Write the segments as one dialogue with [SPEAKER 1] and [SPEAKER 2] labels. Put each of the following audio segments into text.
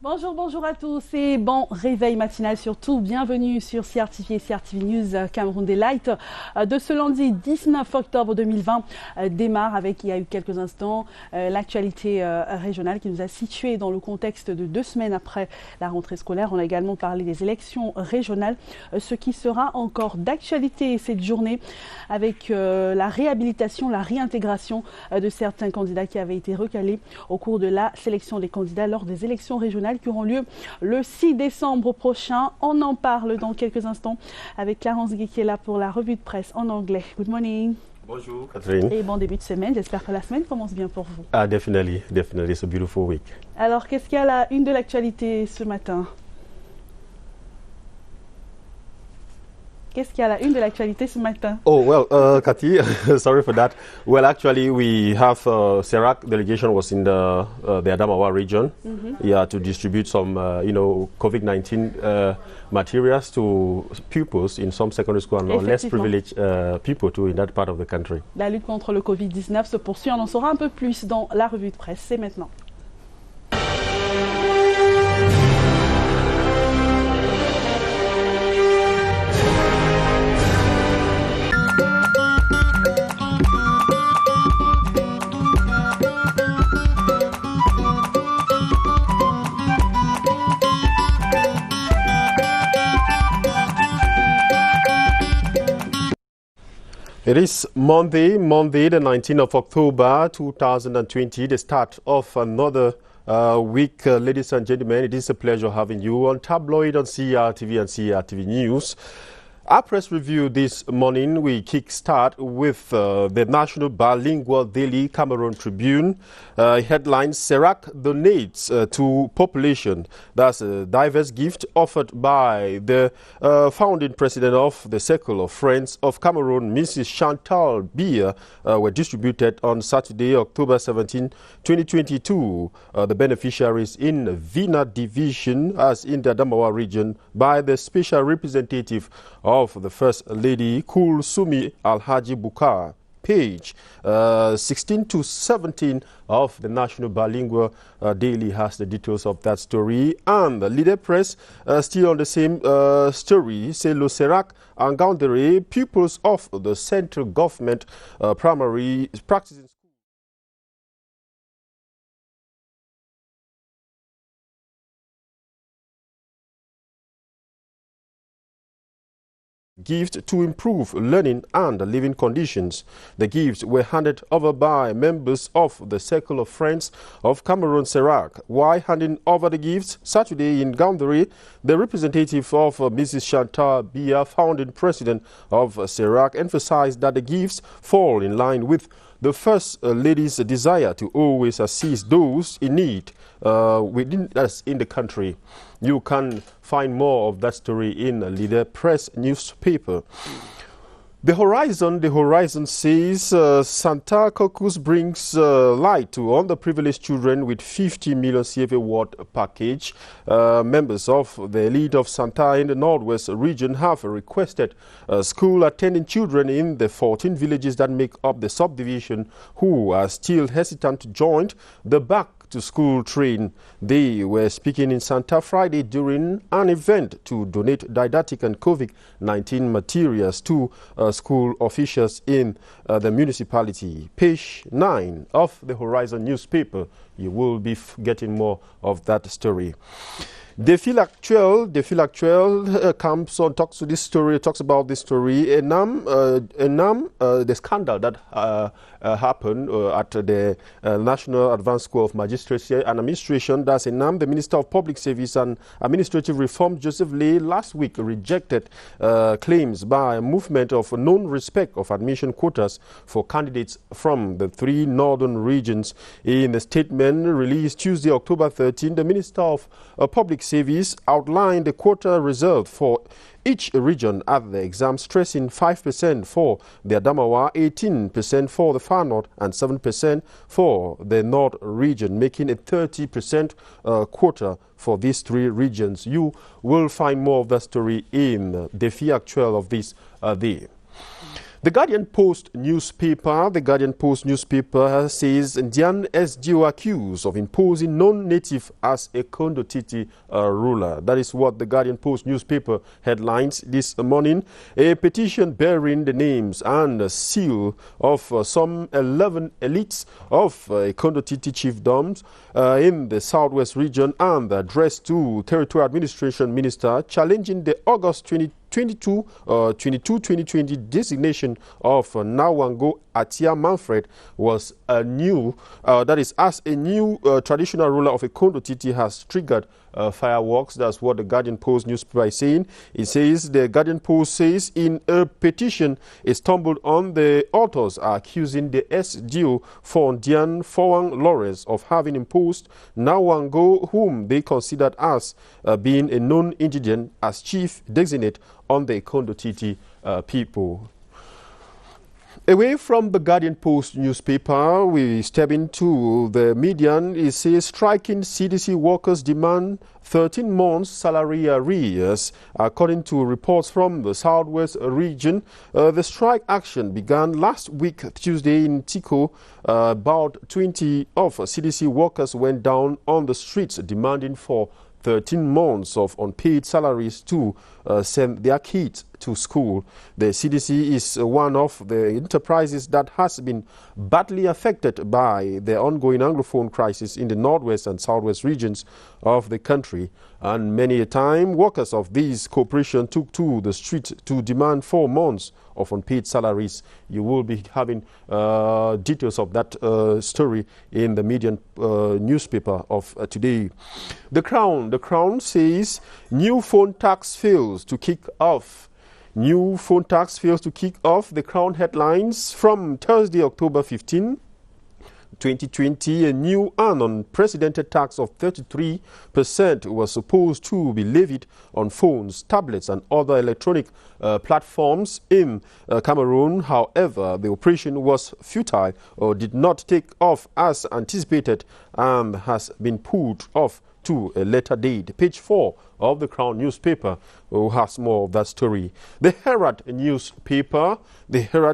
[SPEAKER 1] Bonjour, bonjour à tous et bon réveil matinal surtout. Bienvenue sur CRTV et CRTV News Cameroun Delight. De ce lundi 19 octobre 2020 démarre avec, il y a eu quelques instants, l'actualité régionale qui nous a situés dans le contexte de 2 semaines après la rentrée scolaire. On a également parlé des élections régionales, ce qui sera encore d'actualité cette journée avec la réhabilitation, la réintégration de certains candidats qui avaient été recalés au cours de la sélection des candidats lors des élections régionales qui auront lieu le 6 décembre prochain. On en parle dans quelques instants avec Clarence Guy qui est là pour la revue de presse en anglais. Good morning.
[SPEAKER 2] Bonjour Catherine.
[SPEAKER 1] Et bon début de semaine. J'espère que la semaine commence bien pour vous.
[SPEAKER 2] Definitely. It's a beautiful week.
[SPEAKER 1] Alors, qu'est-ce qu'il y a à la une de l'actualité ce matin? Qu'est-ce qu'il y a à la une de l'actualité ce matin?
[SPEAKER 2] Oh, well, Cathy, sorry for that. Well, actually, we have CERAC delegation was in the Adamawa region, to distribute some, COVID-19 materials to pupils in some secondary school and less privileged people too in that part of the country.
[SPEAKER 1] La lutte contre le Covid-19 se poursuit. On en saura un peu plus dans la revue de presse. C'est maintenant.
[SPEAKER 2] It is Monday, the 19th of October, 2020, the start of another week. Ladies and gentlemen, it is a pleasure having you on Tabloid on CRTV and CRTV News. Our press review this morning, we kickstart with the National Bilingual Daily Cameroon Tribune. Headlines, CERAC donates to population. That's a diverse gift offered by the founding president of the Circle of Friends of Cameroon, Mrs. Chantal Biya, were distributed on Saturday, October 17, 2022. The beneficiaries in Vina Division, as in the Adamawa region, by the special representative of the First Lady, Kulsumi Alhaji Bukar. Page 16 to 17 of the National Bilingual Daily has the details of that story. And the Leader Press, still on the same story, say Le CERAC and Gaundere, pupils of the central government primary practicing gift to improve learning and living conditions. The gifts were handed over by members of the Circle of Friends of Cameroon CERAC. While handing over the gifts Saturday in Gaundere, the representative of Mrs. Chantal Biya, founding president of CERAC, emphasized that the gifts fall in line with the First Lady's desire to always assist those in need within us in the country. You can find more of that story in the Leader Press newspaper. The Horizon says Santa Caucus brings light to underprivileged children with 50 million CFA award package. Members of the elite of Santa in the Northwest region have requested school attending children in the 14 villages that make up the subdivision who are still hesitant to join the back to school train. They were speaking in Santa Friday during an event to donate didactic and COVID-19 materials to school officials in the municipality. Page 9 of the Horizon newspaper. You will be getting more of that story. Defil Actuel comes on, talks about this story. The scandal that happened at the National Advanced School of Magistracy and Administration. That's ENAM. The Minister of Public Service and Administrative Reform, Joseph Lay, last week rejected claims by a movement of non-respect of admission quotas for candidates from the 3 northern regions. In a statement released Tuesday, October 13, the Minister of Public Service outlined the quota reserved for each region at the exam, stressing 5% for the Adamawa, 18% for the Far North, and 7% for the North region, making a 30% quota for these 3 regions. You will find more of that story in the Defil Actuel of this day. The Guardian Post newspaper says Ndian SGO accused of imposing non-native as a Kondo Titi ruler. That is what the Guardian Post newspaper headlines this morning. A petition bearing the names and seal of some 11 elites of Kondo Titi chiefdoms in the southwest region and addressed to Territorial Administration Minister challenging the August 2020 designation of Nawango Atia Manfred was a new, as a new traditional ruler of a Kondo Titi has triggered fireworks. That's what the Guardian Post newspaper is saying. It says, the Guardian Post says in a petition, it stumbled on the authors are accusing the SDO for Ndian Fawang Lawrence of having imposed Nawango, whom they considered as being a non-indigent, as chief designate on the Kondo Titi people. Away from the Guardian Post newspaper, we step into the Median. It says striking CDC workers demand 13 months salary arrears. According to reports from the Southwest region, the strike action began last week, Tuesday, in Tiko. About 20 of CDC workers went down on the streets demanding for 13 months of unpaid salaries to send their kids to school. The CDC is one of the enterprises that has been badly affected by the ongoing Anglophone crisis in the northwest and southwest regions of the country. And many a time, workers of these corporations took to the street to demand 4 months of unpaid salaries. You will be having details of that story in the Median newspaper of today. The Crown says new phone tax fails to kick off. New phone tax fails to kick off. The Crown headlines from Thursday, October 15, 2020, a new and unprecedented tax of 33% was supposed to be levied on phones, tablets and other electronic platforms in Cameroon. However, the operation was futile or did not take off as anticipated and has been put off to a later date. Page 4 of the Crown newspaper has more of that story. The Herald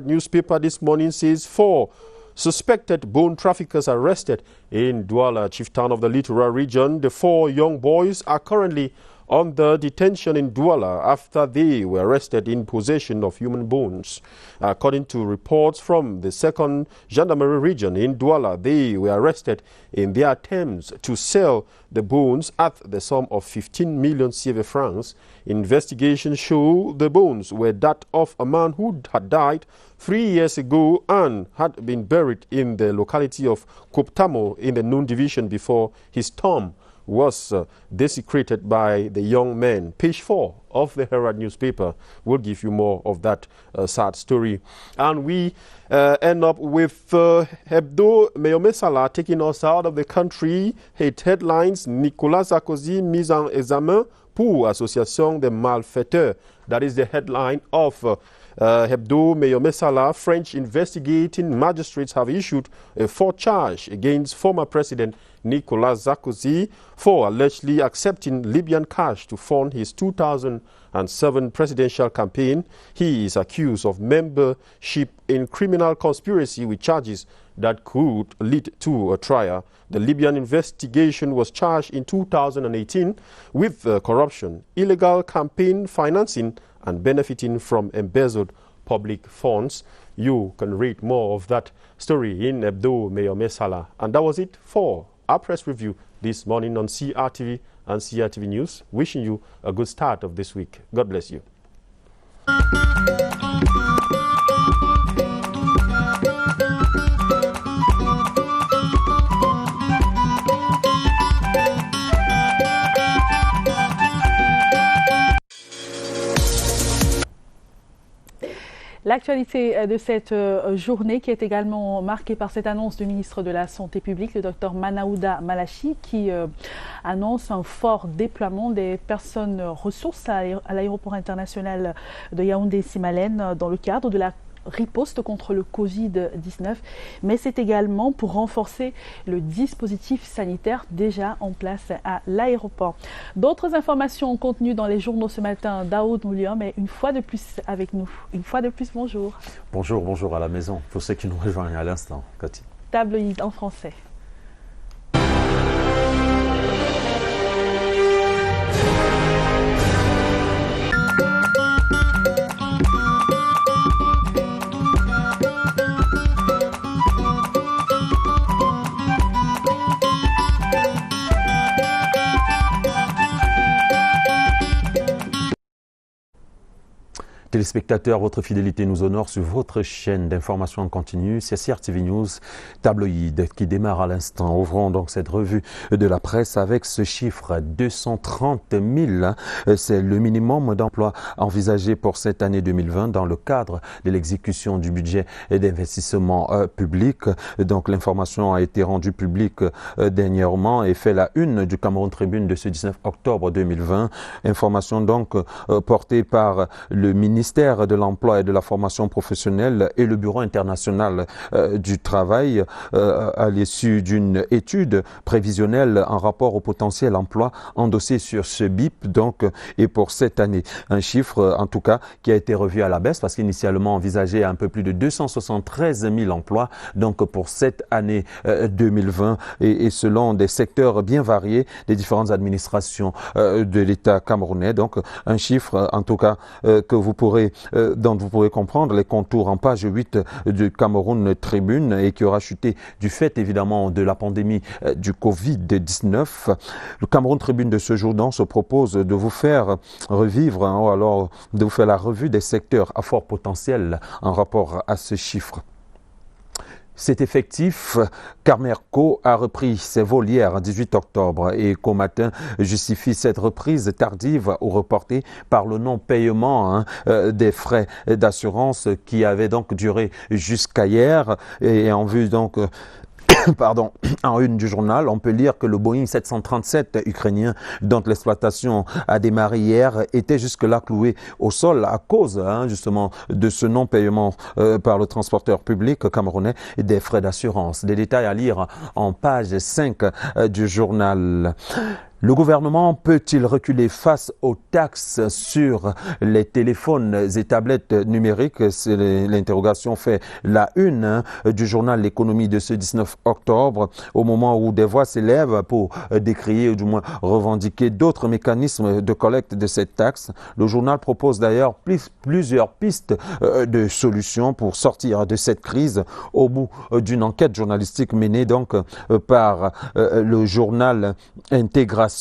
[SPEAKER 2] newspaper this morning says 4 suspected bone traffickers arrested in Douala, chief town of the Littoral region. The 4 young boys are currently under detention in Douala after they were arrested in possession of human bones. According to reports from the 2nd Gendarmerie region in Douala, they were arrested in their attempts to sell the bones at the sum of 15 million CFA francs. Investigations show the bones were that of a man who had died 3 years ago and had been buried in the locality of Koptamo in the Noon Division before his tomb was desecrated by the young men. Page 4 of the Herald newspaper will give you more of that sad story. And we end up with Hebdo Meomesala taking us out of the country. It headlines Nicolas Sarkozy mise en examen pour association de malfaiteurs. That is the headline of Hebdo Meomesala. French investigating magistrates have issued a 4th charge against former President Nicolas Sarkozy for allegedly accepting Libyan cash to fund his 2007 presidential campaign. He is accused of membership in criminal conspiracy with charges that could lead to a trial. The Libyan investigation was charged in 2018 with corruption, illegal campaign financing, and benefiting from embezzled public funds. You can read more of that story in Hebdo Meomesala. And that was it for our press review this morning on CRTV and CRTV News. Wishing you a good start of this week. God bless you.
[SPEAKER 1] L'actualité de cette journée qui est également marquée par cette annonce du ministre de la Santé publique, le Dr Manaouda Malachi, qui annonce un fort déploiement des personnes ressources à l'aéroport international de Yaoundé-Simalène dans le cadre de la riposte contre le Covid-19, mais c'est également pour renforcer le dispositif sanitaire déjà en place à l'aéroport. D'autres informations contenues dans les journaux ce matin, Daoud Mouliam est une fois de plus avec nous. Une fois de plus, bonjour.
[SPEAKER 3] Bonjour à la maison, pour ceux qui nous rejoignent à l'instant, Cathy.
[SPEAKER 1] Tabloïd en français.
[SPEAKER 3] Téléspectateurs, votre fidélité nous honore sur votre chaîne d'information en continu, c'est CRTV News Tabloïd qui démarre à l'instant. Ouvrons donc cette revue de la presse avec ce chiffre 230 000. C'est le minimum d'emplois envisagé pour cette année 2020 dans le cadre de l'exécution du budget d'investissement public. Donc l'information a été rendue publique dernièrement et fait la une du Cameroun Tribune de ce 19 octobre 2020. Information donc portée par le ministère de l'Emploi et de la Formation professionnelle et le Bureau international du travail à l'issue d'une étude prévisionnelle en rapport au potentiel emploi endossé sur ce BIP donc et pour cette année. Un chiffre en tout cas qui a été revu à la baisse parce qu'initialement envisagé à un peu plus de 273 000 emplois donc pour cette année 2020 et selon des secteurs bien variés des différentes administrations de l'État camerounais. Donc un chiffre en tout cas que dont vous pourrez comprendre les contours en page 8 du Cameroun Tribune et qui aura chuté du fait évidemment de la pandémie du Covid-19. Le Cameroun Tribune de ce jour donc se propose de vous faire revivre ou alors de vous faire la revue des secteurs à fort potentiel en rapport à ce chiffre. C'est effectif, Camerco a repris ses vols hier, 18 octobre, et qu'au matin justifie cette reprise tardive ou reportée par le non-paiement des frais d'assurance qui avaient donc duré jusqu'à hier et en vue donc en une du journal, on peut lire que le Boeing 737 ukrainien dont l'exploitation a démarré hier était jusque-là cloué au sol à cause justement de ce non-paiement par le transporteur public camerounais des frais d'assurance. Des détails à lire en page 5 du journal. Le gouvernement peut-il reculer face aux taxes sur les téléphones et tablettes numériques? C'est l'interrogation fait la une du journal L'économie de ce 19 octobre, au moment où des voix s'élèvent pour décrier ou du moins revendiquer d'autres mécanismes de collecte de cette taxe. Le journal propose d'ailleurs plusieurs pistes de solutions pour sortir de cette crise au bout d'une enquête journalistique menée donc par le journal Intégration.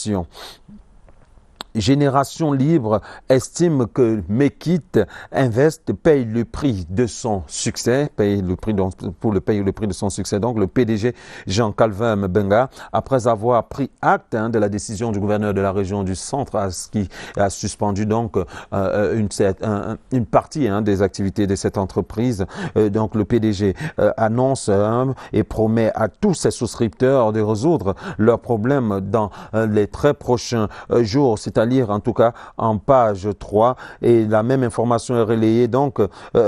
[SPEAKER 3] Génération Libre estime que Mekit Invest paye le prix de son succès, paye le prix de son succès. Donc le PDG Jean-Calvin Mbenga, après avoir pris acte de la décision du gouverneur de la région du Centre, qui a suspendu donc une partie des activités de cette entreprise. Donc le PDG annonce et promet à tous ses souscripteurs de résoudre leurs problèmes dans les très prochains jours. C'est à lire en tout cas en page 3 et la même information est relayée donc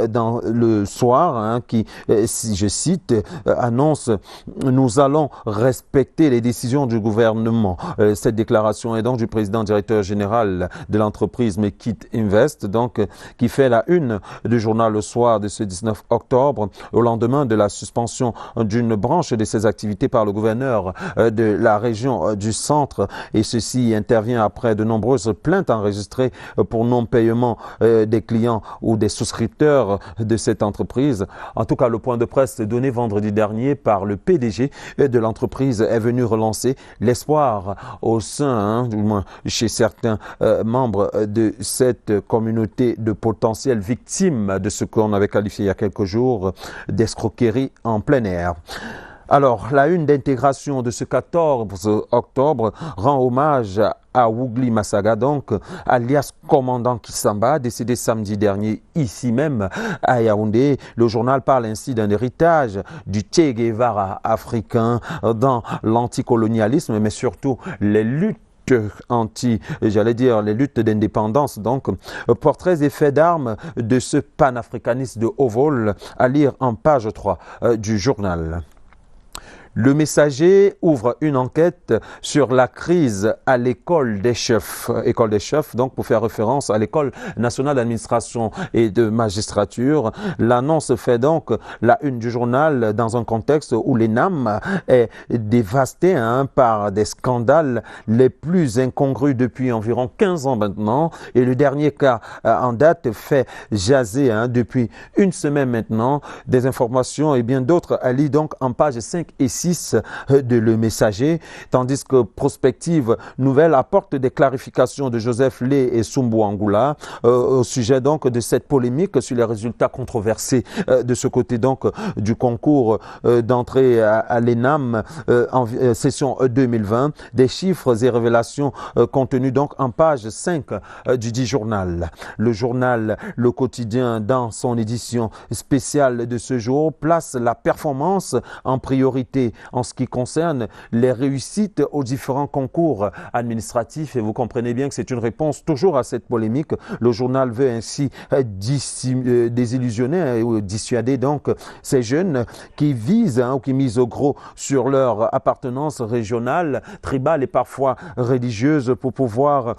[SPEAKER 3] dans le soir qui, si je cite, annonce « Nous allons respecter les décisions du gouvernement ». Cette déclaration est donc du président directeur général de l'entreprise Mekit Invest donc qui fait la une du journal Le Soir de ce 19 octobre au lendemain de la suspension d'une branche de ses activités par le gouverneur de la région du Centre et ceci intervient après de nombreuses plaintes enregistrées pour non-paiement des clients ou des souscripteurs de cette entreprise. En tout cas, le point de presse donné vendredi dernier par le PDG de l'entreprise est venu relancer l'espoir au sein, du moins chez certains membres de cette communauté de potentielles victimes de ce qu'on avait qualifié il y a quelques jours d'escroquerie en plein air. Alors, la une d'intégration de ce 14 octobre rend hommage à Wougli Massaga, donc alias commandant Kissamba, décédé samedi dernier ici même à Yaoundé. Le journal parle ainsi d'un héritage du Che Guevara africain dans l'anticolonialisme, mais surtout les luttes les luttes d'indépendance, donc, portraits et faits d'armes de ce panafricaniste de haut vol, à lire en page 3 du journal. Le Messager ouvre une enquête sur la crise à l'école des chefs. École des chefs, donc pour faire référence à l'école nationale d'administration et de magistrature. L'annonce fait donc la une du journal dans un contexte où l'ENAM est dévastée par des scandales les plus incongrus depuis environ 15 ans maintenant. Et le dernier cas en date fait jaser depuis une semaine maintenant. Des informations et bien d'autres à lire donc en pages 5 et 6 de Le Messager, tandis que Prospective Nouvelle apporte des clarifications de Joseph Lé et Sumbu Angula au sujet donc de cette polémique sur les résultats controversés de ce côté donc du concours d'entrée à l'ENAM en session 2020, des chiffres et révélations contenus donc en page 5 du dit journal. Le journal Le Quotidien, dans son édition spéciale de ce jour, place la performance en priorité en ce qui concerne les réussites aux différents concours administratifs. Et vous comprenez bien que c'est une réponse toujours à cette polémique. Le journal veut ainsi désillusionner ou dissuader donc ces jeunes qui visent ou qui misent au gros sur leur appartenance régionale, tribale et parfois religieuse pour pouvoir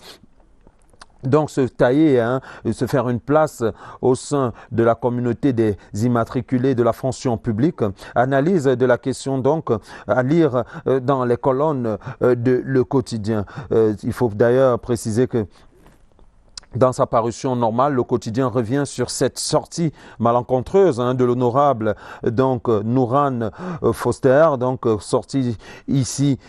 [SPEAKER 3] donc se tailler, se faire une place au sein de la communauté des immatriculés de la fonction publique. Analyse de la question donc à lire dans les colonnes de Le Quotidien. Il faut d'ailleurs préciser que dans sa parution normale, Le Quotidien revient sur cette sortie malencontreuse de l'honorable donc Nouran Foster, donc sortie ici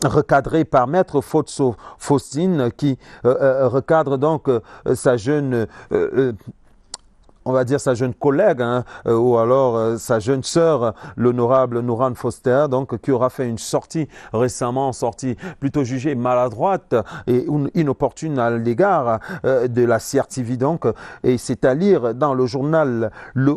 [SPEAKER 3] recadrée par Maître Fotso Faustine, qui recadre donc sa jeune on va dire sa jeune collègue ou alors sa jeune sœur, l'honorable Nouran Foster, donc qui aura fait une sortie récemment, sortie plutôt jugée maladroite et inopportune à l'égard de la CRTV donc, et c'est à lire dans le journal Le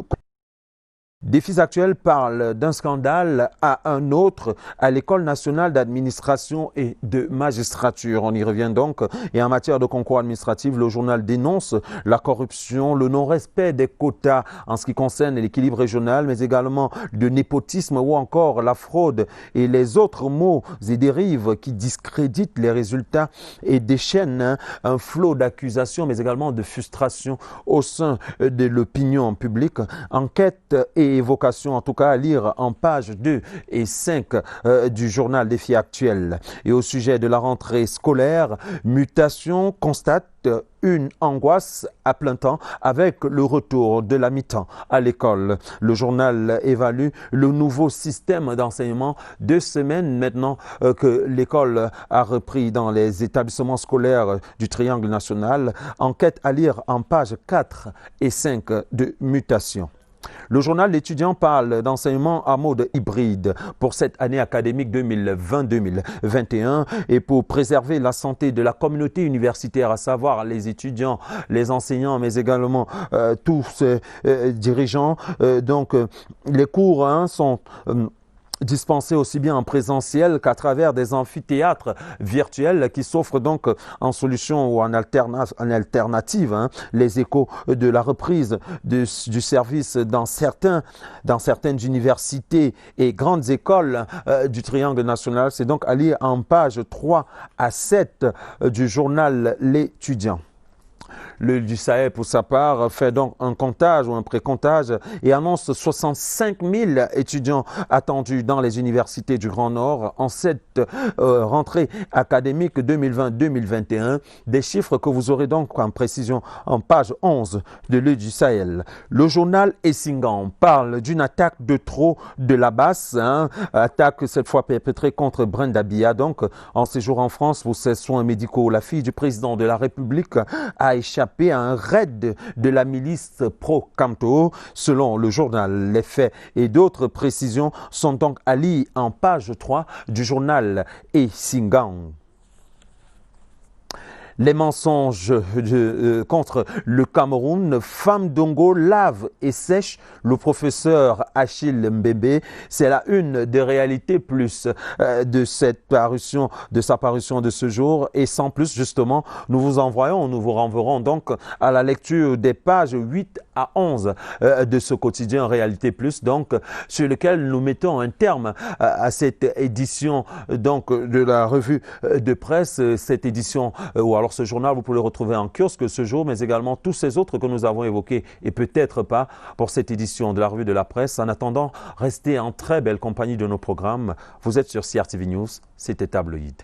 [SPEAKER 3] Défis actuels parlent d'un scandale à un autre à l'École nationale d'administration et de magistrature. On y revient donc. Et en matière de concours administratif, le journal dénonce la corruption, le non-respect des quotas en ce qui concerne l'équilibre régional, mais également le népotisme ou encore la fraude et les autres maux et dérives qui discréditent les résultats et déchaînent un flot d'accusations, mais également de frustration au sein de l'opinion publique. Enquête et évocation, en tout cas à lire en pages 2 et 5 du journal Défis actuels. Et au sujet de la rentrée scolaire, Mutation constate une angoisse à plein temps avec le retour de la mi-temps à l'école. Le journal évalue le nouveau système d'enseignement 2 semaines maintenant que l'école a repris dans les établissements scolaires du Triangle national. Enquête à lire en pages 4 et 5 de Mutation. Le journal L'étudiant parle d'enseignement à mode hybride pour cette année académique 2020-2021 et pour préserver la santé de la communauté universitaire, à savoir les étudiants, les enseignants, mais également tous ces dirigeants. Donc, les cours sont dispensés aussi bien en présentiel qu'à travers des amphithéâtres virtuels qui s'offrent donc en solution ou en alternative. Les échos de la reprise du service dans certaines universités et grandes écoles du Triangle national. C'est donc à lire en pages 3 à 7 du journal L'étudiant. Le du Sahel, pour sa part, fait donc un comptage ou un pré-comptage et annonce 65 000 étudiants attendus dans les universités du Grand Nord en cette rentrée académique 2020-2021. Des chiffres que vous aurez donc en précision en page 11 de l'Œil du Sahel. Le journal Essingan parle d'une attaque de trop de la basse, attaque cette fois perpétrée contre Brenda Biya, donc en séjour en France pour ses soins médicaux. La fille du président de la République a échappé à un raid de la milice pro-Camto. Selon le journal, les faits et d'autres précisions sont donc à lire en page 3 du journal Essingan. Les mensonges contre le Cameroun, Femme Dongo lave et sèche le professeur Achille Mbembe. C'est la une de Réalité Plus de sa parution de ce jour. Et sans plus, justement, nous vous renverrons donc à la lecture des pages 8 à 11 de ce quotidien Réalité Plus, donc sur lequel nous mettons un terme à cette édition donc de la revue de presse, cette édition ou alors ce journal, vous pouvez le retrouver en kiosque ce jour, mais également tous ces autres que nous avons évoqués et peut-être pas pour cette édition de la revue de la presse. En attendant, restez en très belle compagnie de nos programmes. Vous êtes sur CRTV News, c'était Tabloïd.